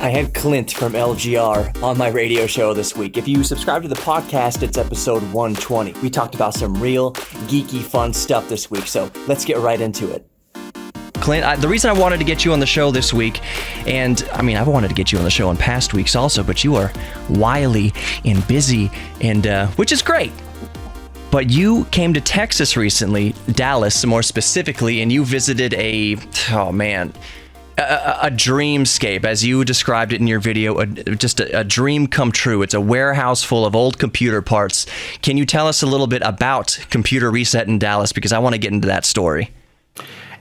I had Clint from LGR on my radio show this week. If you subscribe to the podcast, it's episode 120. We talked about some real geeky fun stuff this week, so let's get right into it. Clint, the reason I wanted to get you on the show this week, and I mean, I've wanted to get you on the show in past weeks also, but you are wily and busy, and which is great. But you came to Texas recently, Dallas more specifically, and you visited a dreamscape, as you described it in your video, just a dream come true. It's a warehouse full of old computer parts. Can you tell us a little bit about Computer Reset in Dallas? Because I want to get into that story.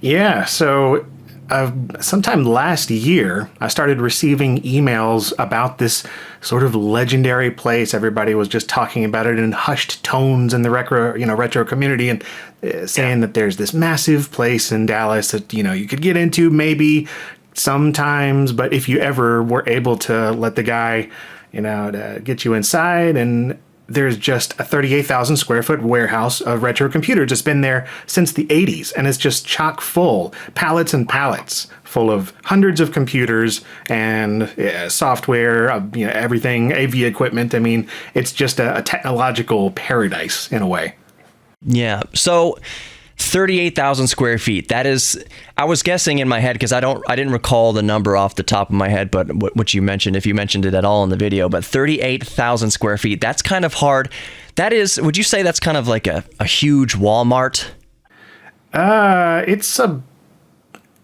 Yeah, so sometime last year, I started receiving emails about this sort of legendary place. Everybody was just talking about it in hushed tones in the retro community, and saying that there's this massive place in Dallas that you could get into maybe sometimes, but if you ever were able to let the guy to get you inside, and there's just a 38,000 square foot warehouse of retro computers. It's been there since the 80s, and it's just chock full, pallets and pallets full of hundreds of computers and software, everything, AV equipment. I mean, it's just a technological paradise in a way. Yeah. So 38,000 square feet. That is, I was guessing in my head because I didn't recall the number off the top of my head, but what you mentioned, if you mentioned it at all in the video, but 38,000 square feet, that's kind of hard. That is, would you say that's kind of like a huge Walmart?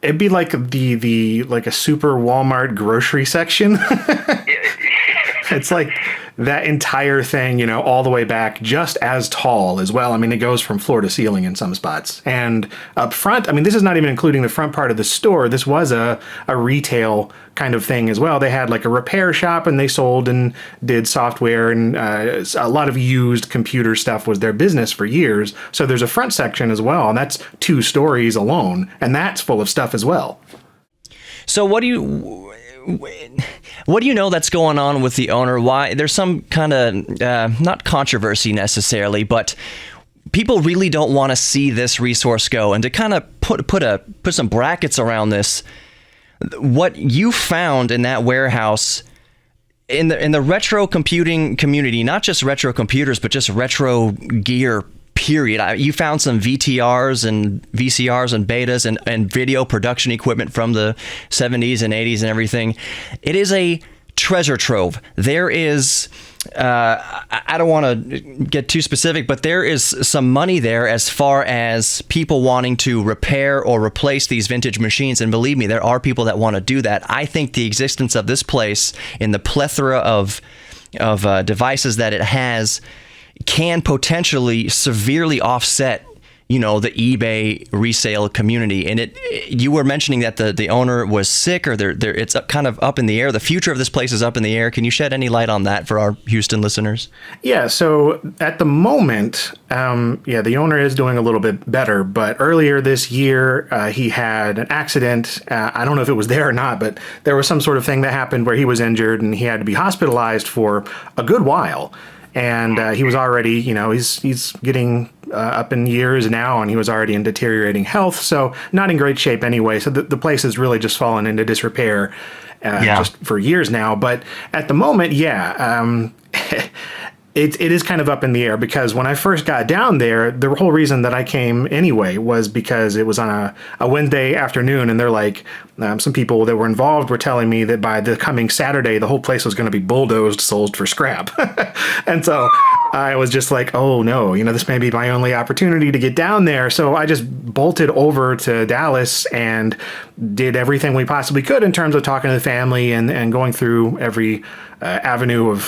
It'd be like like a super Walmart grocery section. It's like that entire thing, all the way back, just as tall as well. I mean, it goes from floor to ceiling in some spots. And up front, I mean, this is not even including the front part of the store. This was a retail kind of thing as well. They had like a repair shop, and they sold and did software, and a lot of used computer stuff was their business for years. So there's a front section as well, and that's 2 stories alone, and that's full of stuff as well. So what do you know that's going on with the owner? Why there's some kind of not controversy necessarily, but people really don't want to see this resource go. And to kind of put some brackets around this, what you found in that warehouse in the retro computing community, not just retro computers, but just retro gear. Period. You found some VTRs and VCRs and betas and video production equipment from the 70s and 80s and everything. It is a treasure trove. There is, I don't want to get too specific, but there is some money there as far as people wanting to repair or replace these vintage machines. And believe me, there are people that want to do that. I think the existence of this place in the plethora of devices that it has can potentially severely offset, the eBay resale community. And you were mentioning that the owner was sick, or it's kind of up in the air. The future of this place is up in the air. Can you shed any light on that for our Houston listeners? Yeah. So at the moment, the owner is doing a little bit better. But earlier this year, he had an accident. I don't know if it was there or not, but there was some sort of thing that happened where he was injured and he had to be hospitalized for a good while. And he was already, he's getting up in years now, and he was already in deteriorating health, so not in great shape anyway. So the place has really just fallen into disrepair just for years now. But at the moment, it is kind of up in the air, because when I first got down there, the whole reason that I came anyway was because it was on a Wednesday afternoon, and they're like, some people that were involved were telling me that by the coming Saturday, the whole place was going to be bulldozed, sold for scrap. And so I was just like, oh no, this may be my only opportunity to get down there. So I just bolted over to Dallas and did everything we possibly could in terms of talking to the family and going through every avenue of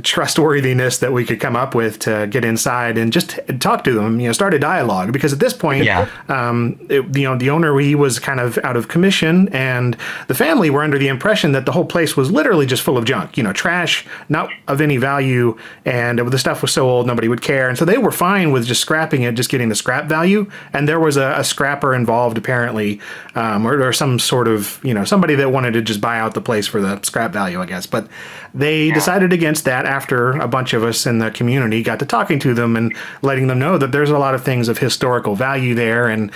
trustworthiness that we could come up with to get inside and just talk to them, start a dialogue. Because at this point, the owner, he was kind of out of commission, and the family were under the impression that the whole place was literally just full of junk, trash, not of any value, and the stuff was so old nobody would care. And so they were fine with just scrapping it, just getting the scrap value. And there was a scrapper involved apparently, or some sort of, somebody that wanted to just buy out the place for the scrap value, I guess. But they decided against that after a bunch of us in the community got to talking to them and letting them know that there's a lot of things of historical value there, and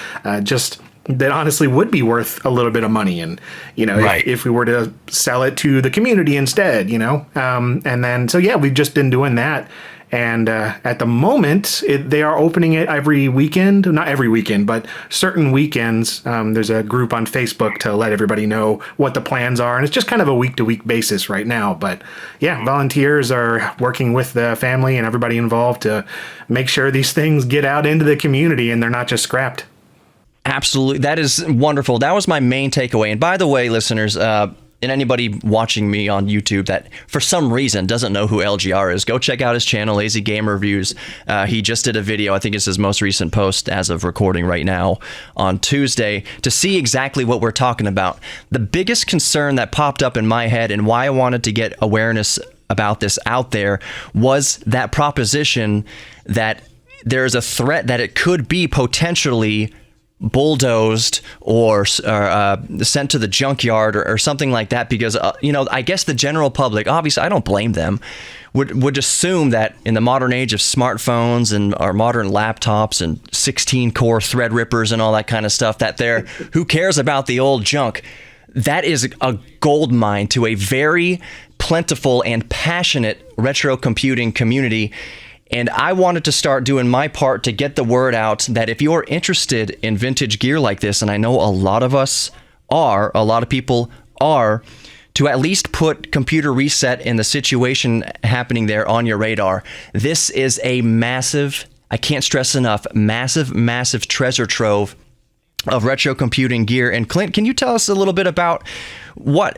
just that honestly would be worth a little bit of money. And, Right. if we were to sell it to the community instead, and then, so yeah, we've just been doing that. And at the moment, they are opening it every weekend. Not every weekend, but certain weekends. There's a group on Facebook to let everybody know what the plans are. And it's just kind of a week-to-week basis right now. But yeah, volunteers are working with the family and everybody involved to make sure these things get out into the community and they're not just scrapped. Absolutely. That is wonderful. That was my main takeaway. And by the way, listeners, and anybody watching me on YouTube that for some reason doesn't know who LGR is, go check out his channel, Lazy Game Reviews. He just did a video, I think it's his most recent post as of recording right now on Tuesday, to see exactly what we're talking about. The biggest concern that popped up in my head and why I wanted to get awareness about this out there was that proposition that there's a threat that it could be potentially bulldozed or sent to the junkyard or something like that, because I guess the general public, obviously I don't blame them, would assume that in the modern age of smartphones and our modern laptops and 16-core Threadrippers and all that kind of stuff, that who cares about the old junk? That is a gold mine to a very plentiful and passionate retro computing community. And I wanted to start doing my part to get the word out that if you're interested in vintage gear like this, and I know a lot of people are, to at least put Computer Reset and the situation happening there on your radar. This is a massive, I can't stress enough, massive treasure trove of retro computing gear. And Clint, can you tell us a little bit about what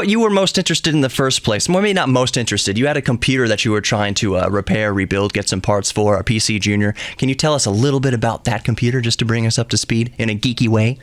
you were most interested in the first place? Well, maybe not most interested. You had a computer that you were trying to repair, rebuild, get some parts for, a PC Junior. Can you tell us a little bit about that computer just to bring us up to speed in a geeky way?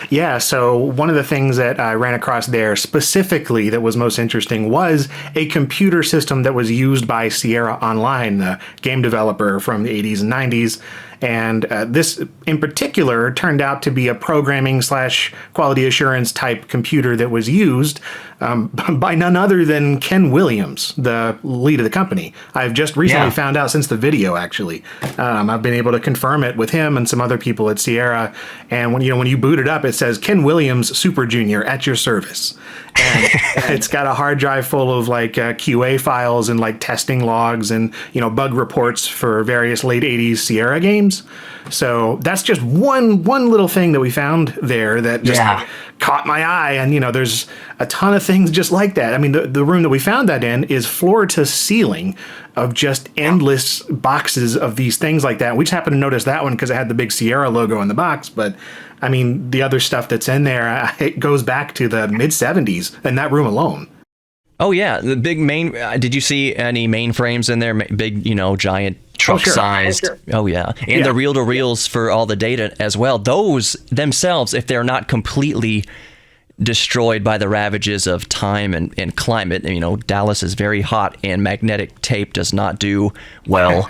Yeah, so one of the things that I ran across there specifically that was most interesting was a computer system that was used by Sierra Online, the game developer from the 80s and 90s. And this in particular turned out to be a programming / quality assurance type computer that was used by none other than Ken Williams, the lead of the company. I've just recently found out since the video, actually. I've been able to confirm it with him and some other people at Sierra. And when you boot it up, it says Ken Williams Super Junior at your service. And it's got a hard drive full of QA files and testing logs and bug reports for various late 80s Sierra games. So that's just one little thing that we found there that just caught my eye. And there's a ton of things just like that. I mean, the room that we found that in is floor to ceiling of just endless boxes of these things like that. We just happened to notice that one because it had the big Sierra logo in the box. But I mean, the other stuff that's in there, it goes back to the mid 70s in that room alone. Oh yeah, the big did you see any mainframes in there? Big, giant truck-sized. Oh, sure. Oh yeah, and the reel-to-reels for all the data as well. Those themselves, if they're not completely destroyed by the ravages of time and climate, Dallas is very hot, and magnetic tape does not do well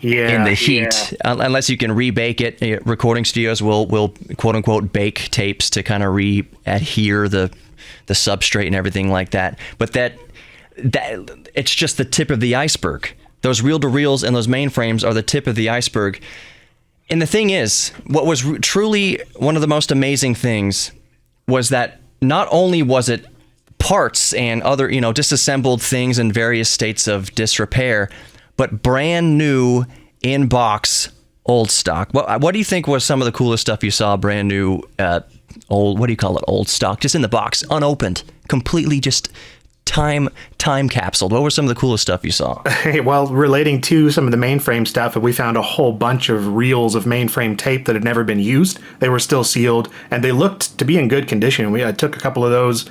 in the heat unless you can rebake it. Recording studios will quote-unquote bake tapes to kind of re-adhere the substrate and everything like that. But that it's just the tip of the iceberg. Those reel-to-reels and those mainframes are the tip of the iceberg. And the thing is, what was truly one of the most amazing things was that not only was it parts and other, disassembled things in various states of disrepair, but brand new in-box old stock. What do you think was some of the coolest stuff you saw brand new old stock, just in the box, unopened, completely just time capsuled? What were some of the coolest stuff you saw? Well, relating to some of the mainframe stuff, we found a whole bunch of reels of mainframe tape that had never been used. They were still sealed, and they looked to be in good condition. We took a couple of those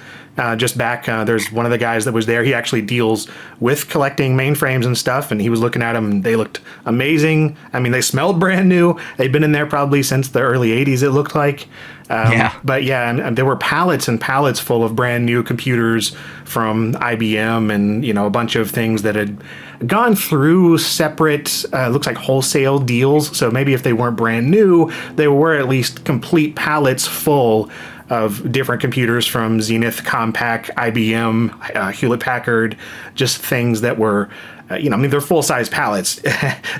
just back. There's one of the guys that was there. He actually deals with collecting mainframes and stuff, and he was looking at them, and they looked amazing. I mean, they smelled brand new. They'd been in there probably since the early 80s, it looked like. But and there were pallets and pallets full of brand new computers from IBM and, a bunch of things that had gone through separate, looks like wholesale deals. So maybe if they weren't brand new, they were at least complete pallets full of different computers from Zenith, Compaq, IBM, Hewlett-Packard, just things that were they're full-size pallets.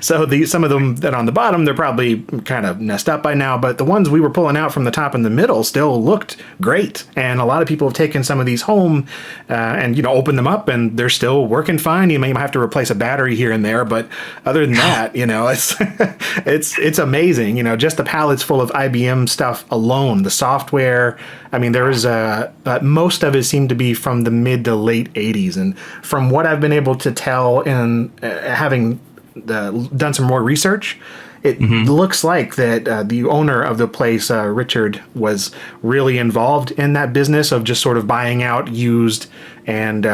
So some of them that on the bottom, they're probably kind of messed up by now, but the ones we were pulling out from the top and the middle still looked great. And a lot of people have taken some of these home and opened them up, and they're still working fine. You may have to replace a battery here and there, but other than that, it's amazing. Just the pallets full of IBM stuff alone, the software. I mean, there was most of it seemed to be from the mid to late 80s, and from what I've been able to tell in having done some more research, it looks like that the owner of the place, Richard, was really involved in that business of just sort of buying out used and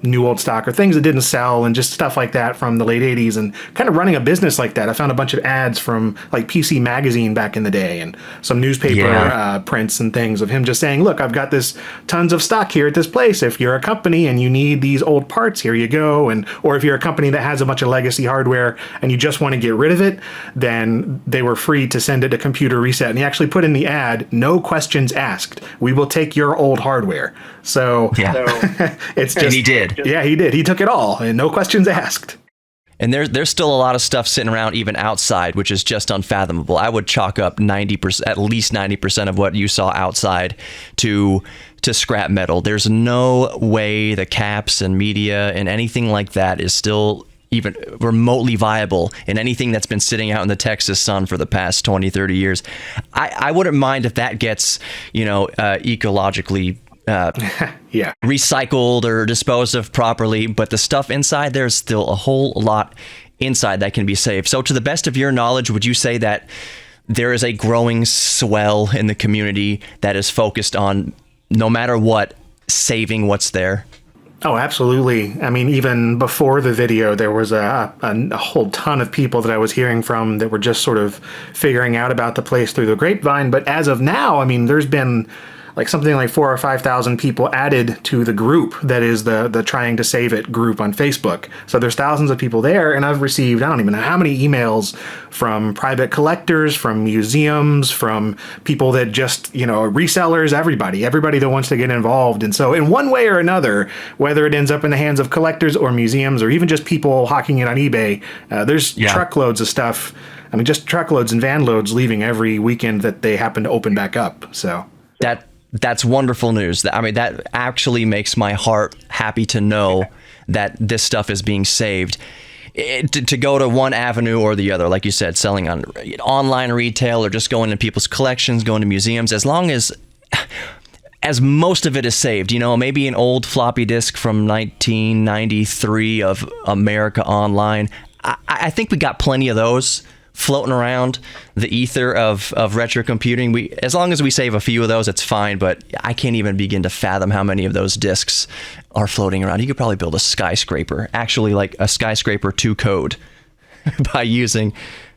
new old stock or things that didn't sell and just stuff like that from the late 80s and kind of running a business like that. I found a bunch of ads from like PC Magazine back in the day and some newspaper prints and things of him just saying, look, I've got this tons of stock here at this place. If you're a company and you need these old parts, here you go. Or if you're a company that has a bunch of legacy hardware and you just want to get rid of it, then they were free to send it to Computer Reset. And he actually put in the ad, no questions asked. We will take your old hardware. So it's just... And he did. Yeah, he did. He took it all and no questions asked. And there's still a lot of stuff sitting around even outside, which is just unfathomable. I would chalk up 90%, at least 90% of what you saw outside to scrap metal. There's no way the caps and media and anything like that is still even remotely viable in anything that's been sitting out in the Texas sun for the past 20, 30 years. I wouldn't mind if that gets, ecologically recycled or disposed of properly, but the stuff inside, there's still a whole lot inside that can be saved. So to the best of your knowledge, would you say that there is a growing swell in the community that is focused on, no matter what, saving what's there? Oh, absolutely. I mean, even before the video, there was a whole ton of people that I was hearing from that were just sort of figuring out about the place through the grapevine. But as of now, I mean, there's been like something like 4,000 or 5,000 people added to the group that is the Trying to Save It group on Facebook. So there's thousands of people there, and I've received, I don't even know how many emails from private collectors, from museums, from people that just, resellers, everybody that wants to get involved. And so in one way or another, whether it ends up in the hands of collectors or museums or even just people hawking it on eBay, there's truckloads of stuff. I mean, just truckloads and van loads leaving every weekend that they happen to open back up. So That's wonderful news. I mean, that actually makes my heart happy to know that this stuff is being saved. To go to one avenue or the other, like you said, selling on online retail or just going to people's collections, going to museums, as long as most of it is saved, maybe an old floppy disk from 1993 of America Online. I think we got plenty of those floating around the ether of retro computing. As long as we save a few of those, it's fine, but I can't even begin to fathom how many of those discs are floating around. You could probably build a skyscraper, actually like a skyscraper to code by using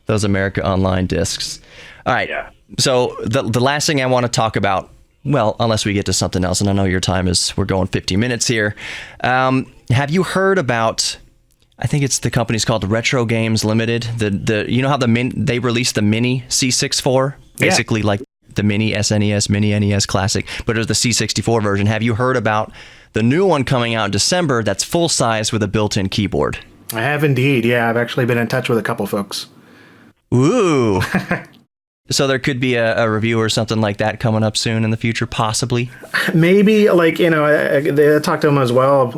those America Online discs. All right. Yeah. So the last thing I want to talk about, well, unless we get to something else, and I know your time we're going 50 minutes here. Have you heard about, I think it's the company's called Retro Games Limited. How they released the mini C64, basically like the mini SNES, mini NES Classic, but it was the C64 version. Have you heard about the new one coming out in December that's full size with a built-in keyboard? I have indeed. Yeah, I've actually been in touch with a couple folks. Ooh. So there could be a review or something like that coming up soon in the future, possibly? Maybe, I talked to him as well,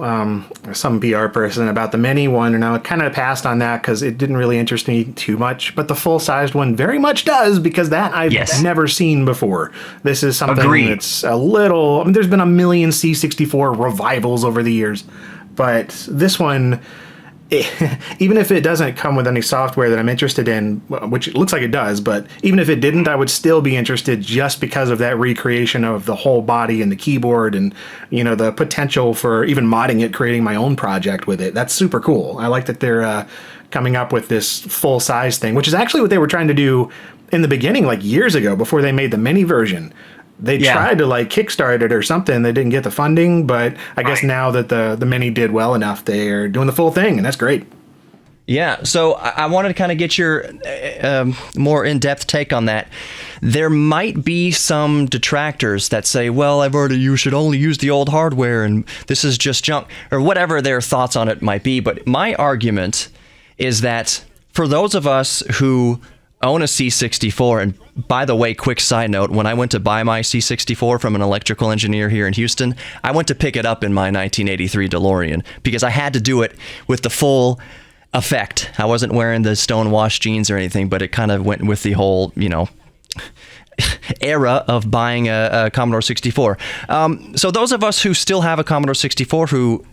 some PR person, about the mini one, and I kind of passed on that because it didn't really interest me too much, but the full-sized one very much does, because that I've never seen before. This is something that's a little... I mean, there's been a million C64 revivals over the years, but this one... even if it doesn't come with any software that I'm interested in, which it looks like it does, but even if it didn't, I would still be interested just because of that recreation of the whole body and the keyboard and, the potential for even modding it, creating my own project with it. That's super cool. I like that they're coming up with this full size thing, which is actually what they were trying to do in the beginning, like years ago, before they made the mini version. They tried to kickstart it or something. They didn't get the funding, but I guess now that the mini did well enough, they're doing the full thing, and that's great. Yeah, so I wanted to kind of get your more in-depth take on that. There might be some detractors that say, well, you should only use the old hardware and this is just junk, or whatever their thoughts on it might be. But my argument is that for those of us who own a C64, and by the way, quick side note, when I went to buy my C64 from an electrical engineer here in Houston, I went to pick it up in my 1983 DeLorean because I had to do it with the full effect. I wasn't wearing the stonewashed jeans or anything, but it kind of went with the whole, era of buying a Commodore 64. So those of us who still have a Commodore 64, who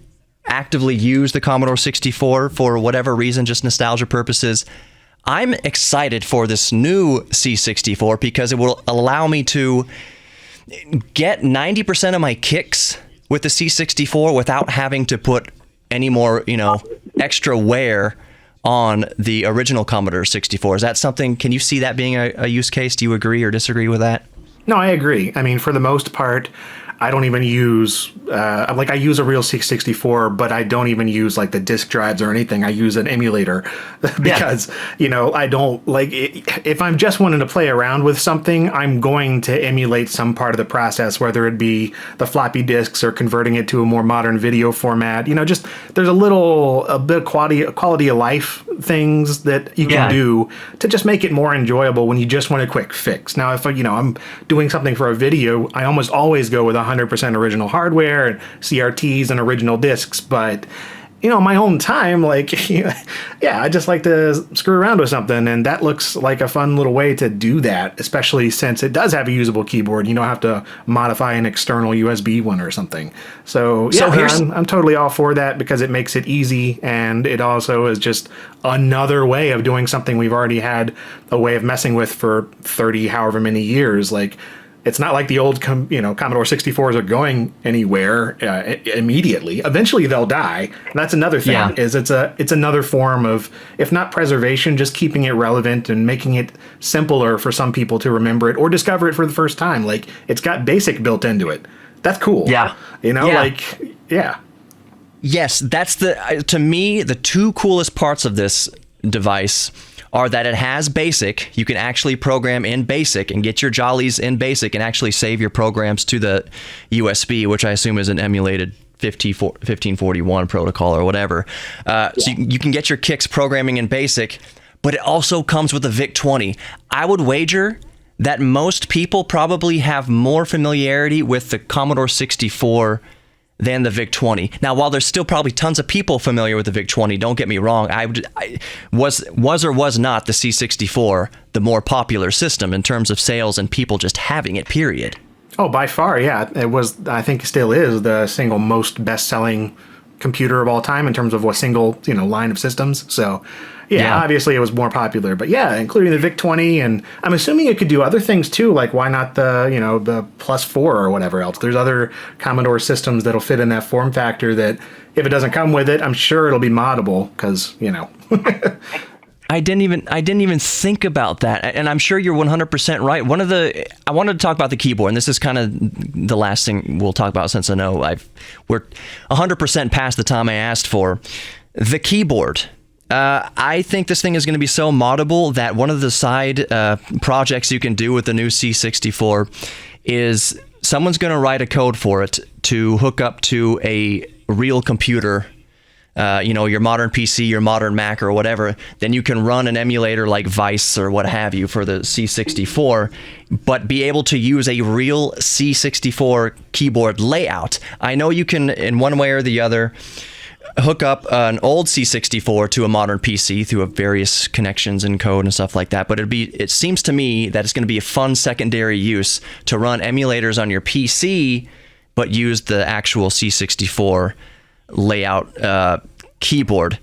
actively use the Commodore 64 for whatever reason, just nostalgia purposes, I'm excited for this new C64 because it will allow me to get 90% of my kicks with the C64 without having to put any more, extra wear on the original Commodore 64. Is that something, can you see that being a use case? Do you agree or disagree with that? No, I agree. I mean, for the most part, I don't even use, I use a real C64, but I don't even use like the disk drives or anything. I use an emulator because, I don't if I'm just wanting to play around with something, I'm going to emulate some part of the process, whether it be the floppy disks or converting it to a more modern video format. Just there's a bit of quality of life things that you can do to just make it more enjoyable when you just want a quick fix. Now, if I'm doing something for a video, I almost always go with 100% original hardware and CRTs and original discs, but my own time, I just like to screw around with something, and that looks like a fun little way to do that, especially since it does have a usable keyboard. You don't have to modify an external USB one or something. So I'm totally all for that because it makes it easy, and it also is just another way of doing something we've already had a way of messing with for 30 however many years. It's not like the old, Commodore 64s are going anywhere immediately. Eventually, they'll die. And that's another thing. Yeah. It's another form of, if not preservation, just keeping it relevant and making it simpler for some people to remember it or discover it for the first time. It's got BASIC built into it. That's cool. Yeah. Yes, that's to me, the two coolest parts of this device are that it has BASIC. You can actually program in BASIC and get your jollies in BASIC and actually save your programs to the USB, which I assume is an emulated 1541 protocol or whatever. So you can get your kicks programming in BASIC, but it also comes with a VIC-20. I would wager that most people probably have more familiarity with the Commodore 64 than the VIC-20. Now, while there's still probably tons of people familiar with the VIC-20, don't get me wrong, I was or was not the C64 the more popular system in terms of sales and people just having it, period? Oh, by far, yeah. It was, I think still is, the single most best-selling computer of all time in terms of a single, line of systems. So, obviously it was more popular. But including the VIC-20, and I'm assuming it could do other things too, like why not the Plus 4 or whatever else. There's other Commodore systems that'll fit in that form factor that if it doesn't come with it, I'm sure it'll be moddable because, I didn't even think about that, and I'm sure you're 100% right. I wanted to talk about the keyboard, and this is kind of the last thing we'll talk about since I know we're 100% past the time I asked for. The keyboard. I think this thing is going to be so moddable that one of the side projects you can do with the new C64 is someone's going to write a code for it to hook up to a real computer. Your modern PC, your modern Mac or whatever, then you can run an emulator like Vice or what have you for the C64, but be able to use a real C64 keyboard layout. I know you can, in one way or the other, hook up an old C64 to a modern PC through various connections and code and stuff like that, but it seems to me that it's going to be a fun secondary use to run emulators on your PC, but use the actual C64 layout keyboard.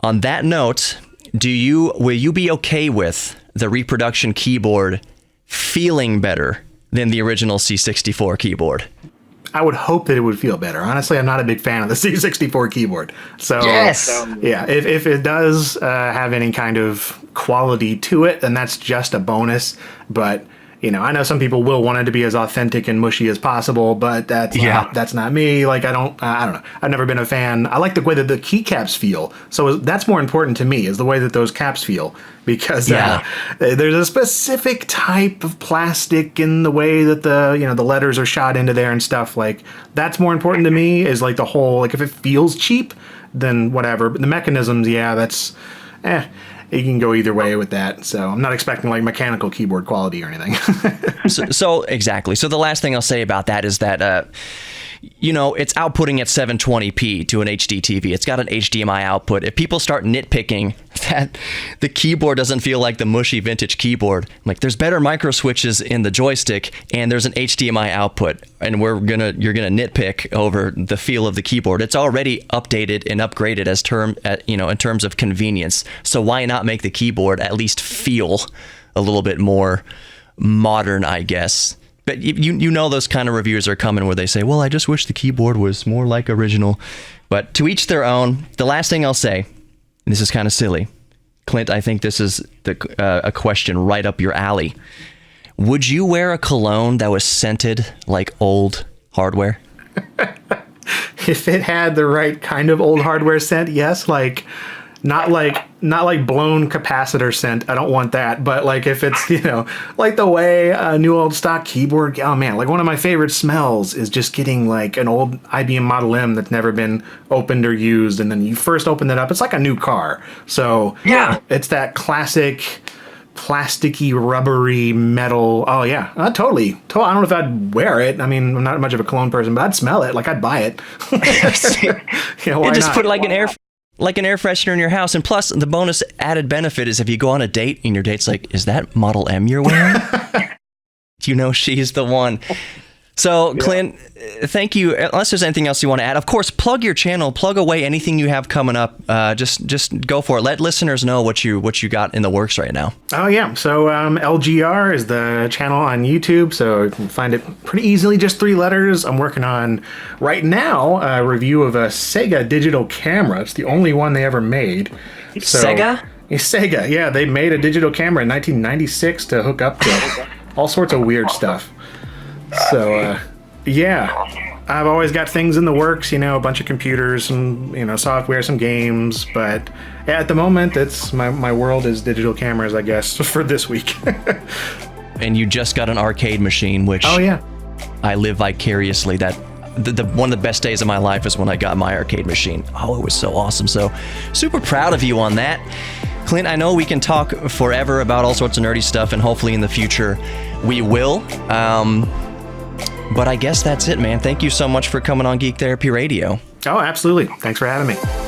On that note, will you be okay with the reproduction keyboard feeling better than the original C64 keyboard? I would hope that it would feel better. Honestly, I'm not a big fan of the C64 keyboard. So, yes. If it does have any kind of quality to it, then that's just a bonus. But I know some people will want it to be as authentic and mushy as possible, but that's not me. Like, I don't know. I've never been a fan. I like the way that the keycaps feel. So that's more important to me, is the way that those caps feel, because there's a specific type of plastic in the way that the letters are shot into there and stuff. Like, that's more important to me, is like the whole, like, if it feels cheap, then whatever. But the mechanisms, that's you can go either way with that. So I'm not expecting like mechanical keyboard quality or anything. so exactly. So the last thing I'll say about that is that, it's outputting at 720p to an HD TV. It's got an HDMI output. If people start nitpicking that the keyboard doesn't feel like the mushy vintage keyboard, like, there's better micro switches in the joystick and there's an HDMI output, and you're gonna nitpick over the feel of the keyboard. It's already updated and upgraded in terms of convenience. So why not make the keyboard at least feel a little bit more modern, I guess? But those kind of reviews are coming where they say, well, I just wish the keyboard was more like original. But to each their own. The last thing I'll say, and this is kind of silly, Clint, I think this is a question right up your alley. Would you wear a cologne that was scented like old hardware? If it had the right kind of old hardware scent, yes. Like, not like blown capacitor scent. I don't want that. But like, if it's, like the way a new old stock keyboard, oh man, like one of my favorite smells is just getting like an old IBM Model M that's never been opened or used. And then you first open it up, it's like a new car. So yeah, it's that classic plasticky, rubbery metal. Oh yeah, totally. I don't know if I'd wear it. I mean, I'm not much of a cologne person, but I'd smell it. Like, I'd buy it. Why just not? Put like an air freshener in your house. And plus, the bonus added benefit is if you go on a date and your date's like, is that Model M you're wearing? She's the one. So, Clint, thank you. Unless there's anything else you want to add, of course, plug your channel, plug away anything you have coming up. Just go for it. Let listeners know what you got in the works right now. Oh yeah, so LGR is the channel on YouTube, so you can find it pretty easily. Just 3 letters. I'm working on right now a review of a Sega digital camera. It's the only one they ever made. Sega? Sega, yeah, they made a digital camera in 1996 to hook up to all sorts of weird stuff. So, I've always got things in the works, a bunch of computers, some, software, some games, but at the moment, it's my world is digital cameras, I guess, for this week. And you just got an arcade machine, which I live vicariously. That the one of the best days of my life is when I got my arcade machine. Oh, it was so awesome. So super proud of you on that. Clint, I know we can talk forever about all sorts of nerdy stuff, and hopefully in the future we will. But I guess that's it, man. Thank you so much for coming on Geek Therapy Radio. Oh, absolutely. Thanks for having me.